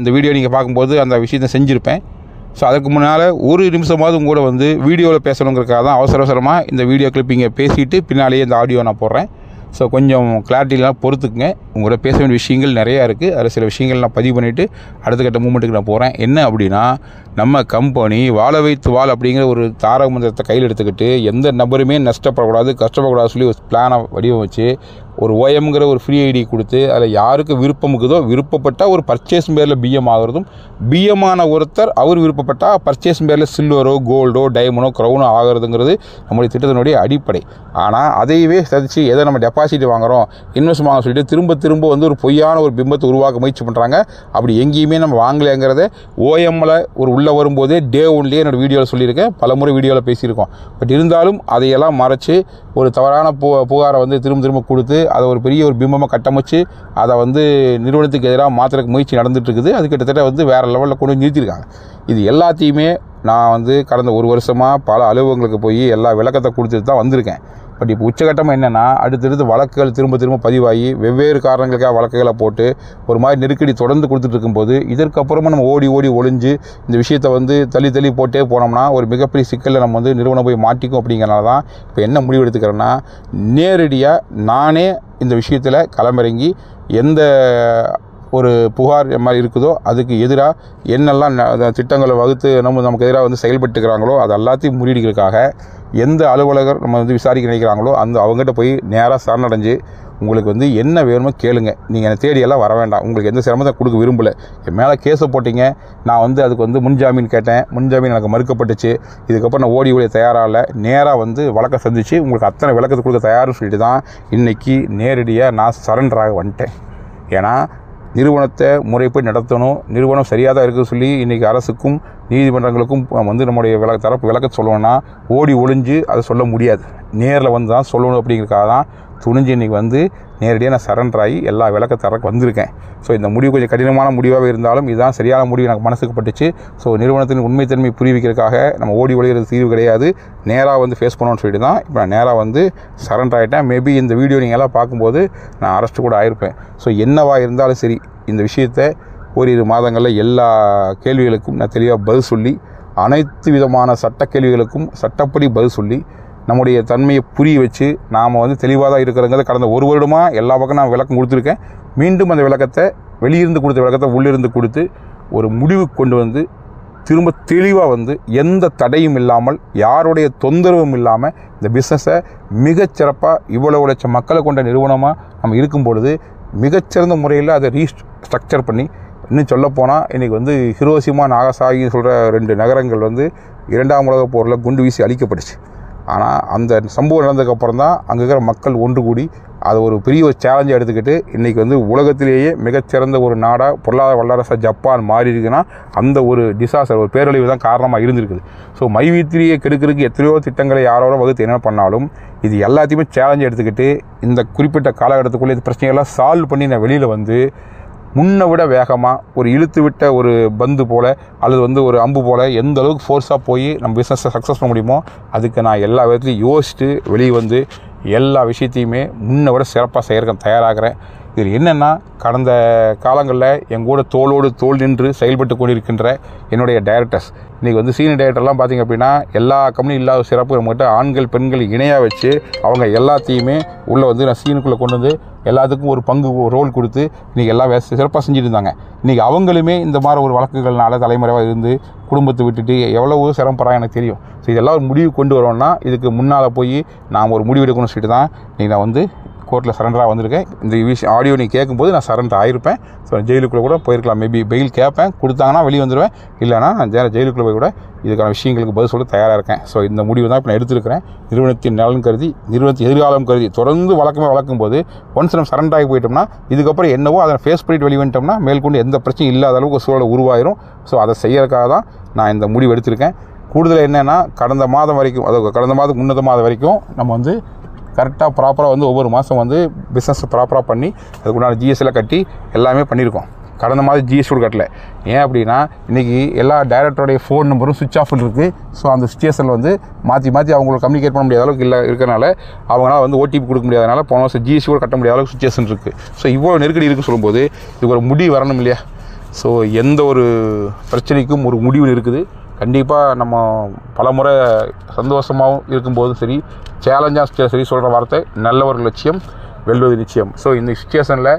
இந்த வீடியோ நீங்கள் பார்க்கும்போது அந்த விஷயத்தை செஞ்சுருப்பேன். ஸோ அதுக்கு முன்னால் ஒரு நிமிஷமாவது உங்க கூட வந்து வீடியோவில் பேசணுங்கிறதுக்காக தான் அவசரமாக இந்த வீடியோ கிளிப்பிங்கை பேசிவிட்டு பின்னாலேயே இந்த ஆடியோ நான் போடுறேன். ஸோ கொஞ்சம் கிளாரிட்டிலாம் பொறுத்துக்குங்க. உங்களோட பேச வேண்டிய விஷயங்கள் நிறையா இருக்குது. அதில் சில விஷயங்கள் நான் பதிவு பண்ணிவிட்டு அடுத்த கட்ட மூமெண்ட்டுக்கு நான் போகிறேன். என்ன அப்படின்னா, நம்ம கம்பெனி வாழ வைத்து வாழ் அப்படிங்கிற ஒரு தாரக மந்திரத்தை கையில் எடுத்துக்கிட்டு எந்த நபருமே நஷ்டப்படக்கூடாது, கஷ்டப்படக்கூடாது சொல்லி ஒரு பிளானை வடிவமைச்சு ஒரு ஓஎம்ங்கிற ஒரு ஃப்ரீ ஐடி கொடுத்து அதில் யாருக்கு விருப்பம் இருக்குதோ விருப்பப்பட்டால் ஒரு பர்ச்சேஸ் பேரில் பிஎம் ஆகிறதும், பிஎம்மான ஒருத்தர் அவர் விருப்பப்பட்டால் பர்ச்சேஸ் பேரில் சில்வரோ கோல்டோ டைமண்டோ க்ரௌனோ ஆகிறதுங்கிறது நம்முடைய திட்டத்தினுடைய அடிப்படை. ஆனால் அதையவே சதிச்சு எதை நம்ம டெபாசிட் வாங்குகிறோம், இன்வெஸ்ட் வாங்க சொல்லிட்டு திரும்ப வந்து ஒரு பொய்யான ஒரு பிம்பத்தை உருவாக்க முயற்சி பண்ணுறாங்க. அப்படி எங்கேயுமே நம்ம வாங்கலைங்கிறத ஓஎம்மில் ஒரு உள்ளே வரும்போதே டே ஒன்லேயே என்னோடய வீடியோவில் சொல்லியிருக்கேன், பல முறை வீடியோவில் பேசியிருக்கோம். பட் இருந்தாலும் அதையெல்லாம் மறைச்சி ஒரு தவறான புகாரை வந்து திரும்ப கொடுத்து அதை ஒரு பெரிய ஒரு பிம்பமாக கட்டமைச்சு அதை வந்து நிறுவனத்துக்கு எதிராக மாற்றுறதுக்கு முயற்சி நடந்துகிட்ருக்குது. அது கிட்டத்தட்ட வந்து வேறு லெவலில் கொண்டு நிறுத்தியிருக்காங்க. இது எல்லாத்தையுமே நான் வந்து கடந்த ஒரு வருஷமாக பல அலுவலகங்களுக்கு போய் எல்லா விளக்கத்தை கொடுத்துட்டு தான் வந்திருக்கேன். பட் இப்போ உச்சகட்டமாக என்னென்னா, அடுத்தடுத்து வழக்குகள் திரும்ப பதிவாகி வெவ்வேறு காரணங்களுக்காக வழக்குகளை போட்டு ஒரு மாதிரி நெருக்கடி தொடர்ந்து கொடுத்துட்டு இருக்கும்போது, இதற்கப்புறமா நம்ம ஓடி ஒளிஞ்சு இந்த விஷயத்தை வந்து தள்ளி போட்டே போனோம்னா ஒரு மிகப்பெரிய சிக்கலில் நம்ம வந்து நிறுவனம் போய் மாட்டிக்கும். அப்படிங்கிறனால தான் இப்போ என்ன முடிவு எடுத்துக்கிறேன்னா, நேரடியாக நானே இந்த விஷயத்தில் களமிறங்கி எந்த ஒரு புகார் மாதிரி இருக்குதோ அதுக்கு எதிராக என்னெல்லாம் திட்டங்களை வகுத்து நமக்கு எதிராக வந்து செயல்பட்டுக்கிறாங்களோ அது எல்லாத்தையும் முறியடிக்கிறதுக்காக எந்த அலுவலகர் நம்ம வந்து விசாரிக்க நினைக்கிறாங்களோ அவங்ககிட்ட போய் நேராக சரணடைஞ்சு உங்களுக்கு வந்து என்ன வேணுமோ கேளுங்க, நீங்கள் என்னை தேடியெல்லாம் வர வேண்டாம், உங்களுக்கு எந்த சிரமத்தை கொடுக்க விரும்பலை, என் மேலே கேஸை போட்டிங்க, நான் வந்து அதுக்கு வந்து முன்ஜாமீன் கேட்டேன், முன்ஜாமீன் எனக்கு மறுக்கப்பட்டுச்சு, இதுக்கப்புறம் நான் ஓடி தயாராக நேராக வந்து வழக்கை சந்தித்து உங்களுக்கு அத்தனை விளக்கத்தை கொடுக்க தயார்னு சொல்லிட்டு தான் இன்றைக்கி நேரடியாக நான் சரண்டராக வந்துட்டேன். ஏன்னா நிறுவனத்தை முறைப்படி நடத்தணும், நிறுவனம் சரியாக தான் இருக்குன்னு சொல்லி இன்றைக்கி அரசுக்கும் நீதிமன்றங்களுக்கும் வந்து நம்முடைய தரப்பு விளக்க சொல்லணும்னா ஓடி ஒளிஞ்சு அதை சொல்ல முடியாது, நேரில் வந்து தான் சொல்லணும். அப்படிங்கிறதுக்காக தான் துணிஞ்சு இன்றைக்கி வந்து நேரடியாக நான் சரண்டர் ஆகி எல்லா விளக்கத்தரக்கு வந்திருக்கேன். ஸோ இந்த முடிவு கொஞ்சம் கடினமான முடிவாக இருந்தாலும் இதுதான் சரியான முடிவு எனக்கு மனசுக்கு பட்டுச்சு. ஸோ நிறுவனத்தின் உண்மைத்தன்மை புரிவிக்கிறதுக்காக நம்ம ஓடி ஒளிகிறது தீர்வு கிடையாது, நேராக வந்து ஃபேஸ் பண்ணணும்னு சொல்லிட்டு தான் இப்போ நான் நேராக வந்து சரண்டர் ஆகிட்டேன். மேபி இந்த வீடியோ நீங்கள் எல்லாம் பார்க்கும்போது நான் அரெஸ்ட்டு கூட ஆகிருப்பேன். ஸோ என்னவா இருந்தாலும் சரி, இந்த விஷயத்தை ஓரிரு மாதங்களில் எல்லா கேள்விகளுக்கும் நான் தெளிவாக பதில் சொல்லி, அனைத்து விதமான சட்ட கேள்விகளுக்கும் சட்டப்படி பதில் சொல்லி, நம்முடைய தன்மையை புரிய வச்சு நாம் வந்து தெளிவாக தான் இருக்கிறங்கிறத கடந்த ஒரு வருடமாக எல்லா பக்கம் நான் விளக்கம் கொடுத்துருக்கேன். மீண்டும் அந்த விளக்கத்தை வெளியிருந்து கொடுத்த விளக்கத்தை உள்ளிருந்து கொடுத்து ஒரு முடிவு கொண்டு வந்து திரும்ப தெளிவாக வந்து எந்த தடையும் இல்லாமல் யாருடைய தொந்தரவும் இல்லாமல் இந்த பிஸ்னஸை மிகச்சிறப்பாக இவ்வளவு லட்சம் மக்களை கொண்ட நிறுவனமாக நம்ம இருக்கும் பொழுது மிகச்சிறந்த முறையில் அதை ரீஸ்ட்ரக்சர் பண்ணி, இன்னும் சொல்லப்போனால் இன்றைக்கி வந்து ஹிரோஷிமா நாகசாகின்னு சொல்கிற 2 நகரங்கள் வந்து 2ஆம் உலகப் போரில் குண்டு வீசி அழிக்கப்பட்டுச்சு. ஆனால் அந்த சம்பவம் நடந்ததுக்கப்புறம் தான் அங்கே இருக்கிற மக்கள் ஒன்று கூடி அதை ஒரு பெரிய ஒரு சேலஞ்சை எடுத்துக்கிட்டு இன்றைக்கி வந்து உலகத்திலேயே மிகச்சிறந்த ஒரு நாடாக பொருளாதார வல்லரசாக ஜப்பான் மாறி இருக்குன்னா அந்த ஒரு டிசாஸ்டர், ஒரு பேரழிவு தான் காரணமாக இருந்திருக்குது. ஸோ மைவித்திரியை கெடுக்கிறதுக்கு எத்தனையோ திட்டங்களை யாரோட வகுத்து என்ன பண்ணாலும் இது எல்லாத்தையுமே சேலஞ்சை எடுத்துக்கிட்டு இந்த குறிப்பிட்ட காலகட்டத்துக்குள்ளே இந்த பிரச்சனைகள்லாம் சால்வ் பண்ணி நான் வெளியில் வந்து முன்னை விட வேகமாக ஒரு இழுத்து விட்ட ஒரு பந்து போல் அல்லது வந்து ஒரு அம்பு போல் எந்த அளவுக்கு ஃபோர்ஸாக போய் நம்ம பிஸ்னஸை சக்ஸஸ் பண்ண முடியுமோ அதுக்கு நான் எல்லா விதத்துலையும் யோசிச்சுட்டு வெளியே வந்து எல்லா விஷயத்தையுமே முன்னை விட சிறப்பாக செய்கிறதுக்கு தயாராகிறேன். இதில் என்னென்னா, கடந்த காலங்களில் எங்கூட தோளோடு தோள் நின்று செயல்பட்டு கொண்டிருக்கின்ற என்னுடைய டைரக்டர்ஸ், இன்றைக்கி வந்து சீனியர் டைரக்டர்லாம் பார்த்திங்க அப்படின்னா எல்லா கம்பெனியும் இல்லாத சிறப்பு நம்மகிட்ட ஆண்கள் பெண்கள் இணையாக வச்சு அவங்க எல்லாத்தையுமே உள்ளே வந்து நான் சீனுக்குள்ளே கொண்டு வந்து எல்லாத்துக்கும் ஒரு பங்கு ரோல் கொடுத்து இன்றைக்கி எல்லாம் சிறப்பாக செஞ்சுட்டு இருந்தாங்க. இன்றைக்கி அவங்களுமே இந்த மாதிரி ஒரு வழக்குகள்னால தலைமுறையாக இருந்து குடும்பத்தை விட்டுட்டு எவ்வளவோ சிரமப்படுறாங்க எனக்கு தெரியும். ஸோ இதெல்லாம் ஒரு முடிவு கொண்டு வரோன்னா இதுக்கு முன்னால் போய் நாம் ஒரு முடிவு எடுக்கணும்னு சொல்லிட்டு தான் இன்றைக்கி நான் வந்து கோர்ட்டில் சரண்டராக வந்திருக்கேன். இந்த விஷயம் ஆடியோ நீ கேட்கும்போது நான் சரண்டர் ஆகிருப்பேன். ஸோ ஜெயிலுக்குள்ளே கூட போயிருக்கலாம், மேபி பெயில் கேட்பேன், கொடுத்தாங்கன்னா வெளியே வந்துடுவேன், இல்லைனா நான் ஜெயிலுக்குள்ளே போய் கூட இதுக்கான விஷயங்களுக்கு பதில் சொல்ல தயாராக இருக்கேன். ஸோ இந்த முடிவு தான் இப்போ நான் எடுத்துருக்கிறேன். நிறுவனத்தின் நலன் கருதி, நிறுவனத்தின் எதிர்காலம் கருதி தொடர்ந்து வளர்க்கும் போது ஒன்ஸ் நம்ம சரண்டர் ஆகி போயிட்டோம்னா இதுக்கப்புறம் என்னவோ அதை ஃபேஸ் பண்ணிட்டு வெளியே வந்துட்டோம்னா மேற்கொண்டு எந்த பிரச்சனையும் இல்லாத அளவுக்கு சூழலை உருவாயிரும். ஸோ அதை செய்யறதுக்காக தான் நான் இந்த முடிவு எடுத்திருக்கேன். கூடுதல் என்னென்னா, கடந்த மாதம் வரைக்கும், அதாவது கடந்த மாதம் முன்னத்த மாதம் வரைக்கும் நம்ம வந்து கரெக்டாக ப்ராப்பராக வந்து ஒவ்வொரு மாதம் வந்து பிஸ்னஸ் ப்ராப்பராக பண்ணி அதுக்குண்டான ஜிஎஸ்டியில் கட்டி எல்லாமே பண்ணியிருக்கோம். கடந்த மாதிரி ஜிஎஸ்டி கூட கட்டல. ஏன் அப்படின்னா இன்றைக்கி எல்லா டைரக்டருடைய ஃபோன் நம்பரும் சுவிட்ச் ஆஃப் இருக்குது. ஸோ அந்த சுச்சுவேஷனில் வந்து மாற்றி அவங்களுக்கு கம்யூனிகேட் பண்ண முடியாத அளவுக்கு இருக்கிறனால அவங்களால வந்து ஓடிபி கொடுக்க முடியாதனால போன வருஷம் ஜிஎஸ்டி கூட கட்ட முடியாத அளவுக்கு சுச்சுவேஷன் இருக்குது. ஸோ இவ்வளோ நெருக்கடி இருக்குன்னு சொல்லும்போது இதுக்கு ஒரு முடிவு வரணும் இல்லையா? ஸோ எந்த ஒரு பிரச்சனைக்கும் ஒரு முடிவு இருக்குது. கண்டிப்பாக நம்ம பல முறை சந்தோஷமாகவும் இருக்கும்போதும் சரி, சேலஞ்சாக சரி சொல்கிற வார்த்தை நல்ல ஒரு லட்சியம் வெல்வது நிச்சயம். ஸோ இந்த சிச்சுவேஷனில்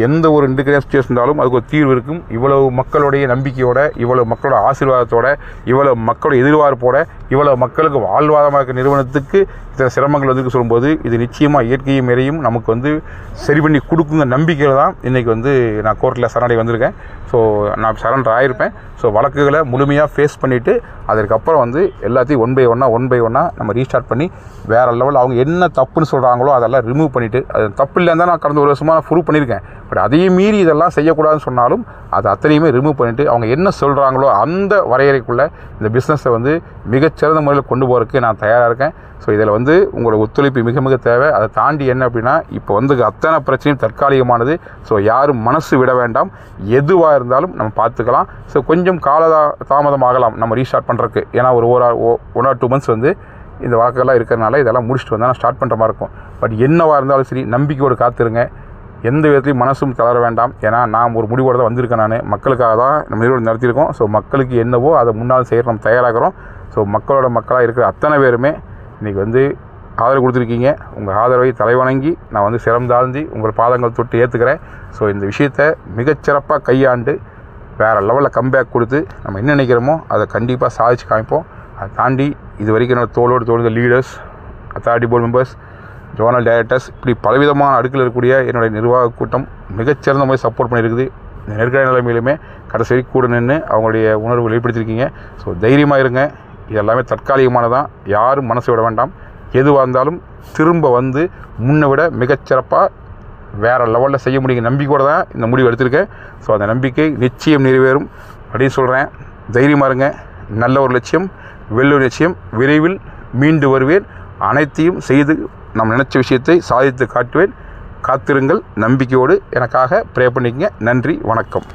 எந்த ஒரு இன்டிகிரேட் சிச்சுவேஷன் இருந்தாலும் அதுக்கு ஒரு தீர்வு இருக்கும். இவ்வளவு மக்களுடைய நம்பிக்கையோட, இவ்வளவு மக்களோட ஆசீர்வாதத்தோட, இவ்வளவு மக்களோட எதிர்பார்ப்போட, இவ்வளவு மக்களுக்கு வாழ்வாதாரமாக இருக்க நிறுவனத்துக்கு இத்தனை சிரமங்கள் வந்து சொல்லும்போது இது நிச்சயமாக இயற்கையும் இறையும் நமக்கு வந்து சரி பண்ணி கொடுக்குங்க நம்பிக்கையில் தான் இன்றைக்கி வந்து நான் கோர்ட்டில் சரணடை வந்திருக்கேன். ஸோ நான் சரண்டர் ஆகிருப்பேன். ஸோ வழக்குகளை முழுமையாக ஃபேஸ் பண்ணிவிட்டு அதற்கப்புறம் வந்து எல்லாத்தையும் ஒன் பை ஒன்னாக நம்ம ரீஸ்டார்ட் பண்ணி வேறு லெவலில் அவங்க என்ன தப்புன்னு சொல்கிறாங்களோ அதெல்லாம் ரிமூவ் பண்ணிவிட்டு, அது தப்பு இல்லைன்னு தான் நான் கடந்த ஒரு வருஷமாக நான் ப்ரூவ் பண்ணியிருக்கேன். பட் அதையும் மீறி இதெல்லாம் செய்யக்கூடாதுன்னு சொன்னாலும் அது அத்தனையுமே ரிமூவ் பண்ணிவிட்டு அவங்க என்ன சொல்கிறாங்களோ அந்த வரையறைக்குள்ளே இந்த பிஸ்னஸை வந்து மிகச்சிறந்த முறையில் கொண்டு போகிறதுக்கு நான் தயாராக இருக்கேன். ஸோ இதில் வந்து உங்களோட ஒத்துழைப்பு மிக மிக தேவை. அதை தாண்டி என்ன அப்படின்னா, இப்போ வந்து அத்தனை பிரச்சனையும் தற்காலிகமானது. ஸோ யாரும் மனசு விட வேண்டாம். எதுவாக இருந்தாலும் நம்ம பார்த்துக்கலாம். ஸோ கொஞ்சம் தாமதம் ஆகலாம் நம்ம ரீஸ்டார்ட் பண்ணுறதுக்கு. ஏன்னா ஒரு 1 or 2 months வந்து இந்த வழக்கெல்லாம் இருக்கிறனால இதெல்லாம் முடிச்சுட்டு வந்தால் நான் ஸ்டார்ட் பண்ணுற மாதிரி இருக்கும். பட் என்னவாக இருந்தாலும் சரி நம்பிக்கையோடு காத்திருங்க. எந்த விதத்துலையும் மனசும் தளர வேண்டாம். ஏன்னா நான் ஒரு முடிவோடு தான் வந்திருக்கேன். நான் மக்களுக்காக தான் நம்ம நிறுவனம் நடத்தியிருக்கோம். ஸோ மக்களுக்கு என்னவோ அதை முன்னால் செய்ய நம்ம தயாராகிறோம். ஸோ மக்களாக இருக்கிற அத்தனை பேருமே இன்றைக்கி வந்து ஆதரவு கொடுத்துருக்கீங்க. உங்கள் ஆதரவை தலைவணங்கி நான் வந்து சிரம் தாழ்ந்தி உங்கள் பாதங்கள் தொட்டு ஏற்றுக்கிறேன். ஸோ இந்த விஷயத்தை மிகச்சிறப்பாக கையாண்டு வேறு லெவலில் கம்பேக் கொடுத்து நம்ம என்ன நினைக்கிறோமோ அதை கண்டிப்பாக சாதிச்சு காமிப்போம். அதை தாண்டி இது வரைக்கும் என்னோடய தோளோடு leaders, authority board members, zonal directors, இப்படி பலவிதமான அடுக்கில் இருக்கக்கூடிய என்னுடைய நிர்வாக கூட்டம் மிகச்சிறந்த முறை சப்போர்ட் பண்ணியிருக்குது. இந்த நெருக்கடி நிலைமையிலுமே கடைசி வரைக்கும் கூட நின்று அவங்களுடைய உணர்வு வெளிப்படுத்தியிருக்கீங்க. ஸோ தைரியமாக இருங்க. இது எல்லாமே தற்காலிகமானதான். யாரும் மனசு விட வேண்டாம். எதுவாக இருந்தாலும் திரும்ப வந்து முன்னை விட மிகச்சிறப்பாக வேறு லெவலில் செய்ய முடியுங்க நம்பிக்கையோடு தான் இந்த முடிவு எடுத்திருக்கேன். ஸோ அந்த நம்பிக்கை நிச்சயம் நிறைவேறும் அப்படின்னு சொல்கிறேன். தைரியமாக இருங்க. நல்ல ஒரு லட்சியம், வெல்லும் லட்சியம். விரைவில் மீண்டு வருவேன். அனைத்தையும் செய்து நாம் நினச்ச விஷயத்தை சாதித்து காட்டுவேன். காத்திருங்கள். நம்பிக்கையோடு எனக்காக ப்ரே பண்ணிக்கங்க. நன்றி, வணக்கம்.